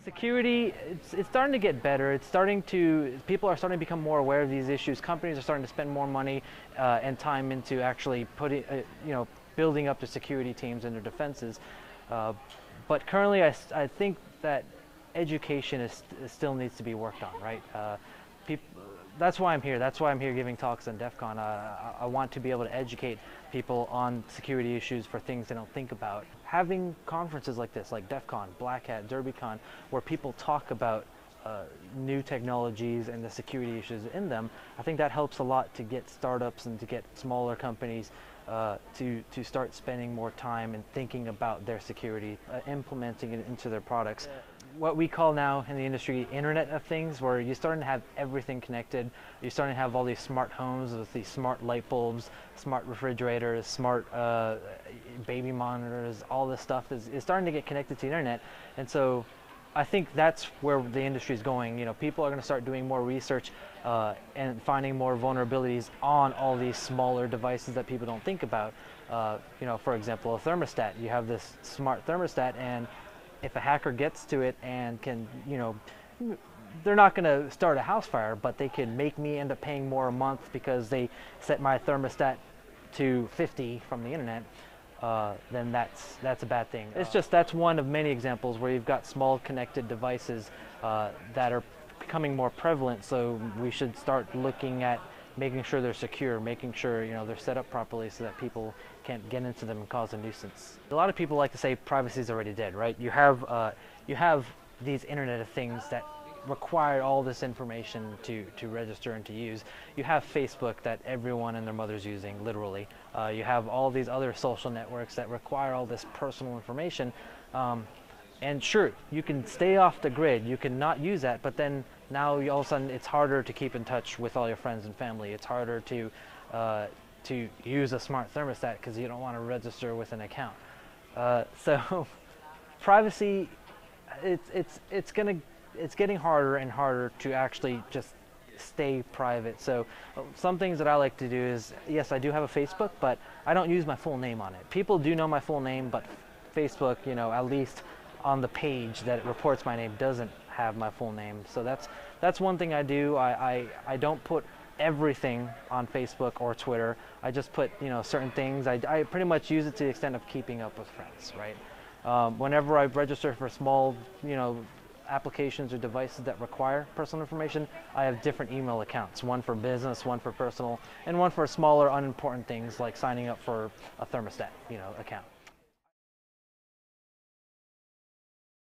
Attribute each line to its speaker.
Speaker 1: Security, it's starting to get better. People are starting to become more aware of these issues. Companies are starting to spend more money and time into actually building up the security teams and their defenses. But currently, I think that education still needs to be worked on, right? That's why I'm here. That's why I'm here giving talks on DEF CON. I want to be able to educate people on security issues for things they don't think about. Having conferences like this, like DEF CON, Black Hat, DerbyCon, where people talk about new technologies and the security issues in them, I think that helps a lot to get startups and to get smaller companies to start spending more time and thinking about their security, implementing it into their products. Yeah. What we call now in the industry Internet of Things, where you're starting to have everything connected. You're starting to have all these smart homes with these smart light bulbs, smart refrigerators, smart baby monitors. All this stuff is starting to get connected to the internet, and so I think that's where the industry is going. You know, people are going to start doing more research and finding more vulnerabilities on all these smaller devices that people don't think about. You know, for example, a thermostat. You have this smart thermostat, and if a hacker gets to it and can, you know, they're not going to start a house fire, but they could make me end up paying more a month because they set my thermostat to 50 from the internet. Then that's a bad thing. It's just, that's one of many examples where you've got small connected devices that are becoming more prevalent, so we should start looking at making sure they're secure, making sure, you know, they're set up properly so that people can't get into them and cause a nuisance. A lot of people like to say privacy is already dead, right? You have these Internet of Things that require all this information to register and to use. You have Facebook that everyone and their mother's using, literally. You have all these other social networks that require all this personal information. And sure, you can stay off the grid, you can not use that, but then now all of a sudden it's harder to keep in touch with all your friends and family. It's harder to use a smart thermostat because you don't want to register with an account. So privacy, it's getting harder and harder to actually just stay private. So some things that I like to do is, yes, I do have a Facebook, but I don't use my full name on it. People do know my full name, but Facebook, you know, at least on the page that it reports my name doesn't have my full name. So that's one thing I do. I don't put everything on Facebook or Twitter. I just put, you know, certain things. I pretty much use it to the extent of keeping up with friends, right? Whenever I register for small, you know, applications or devices that require personal information, I have different email accounts, one for business, one for personal, and one for smaller unimportant things like signing up for a thermostat, you know, account.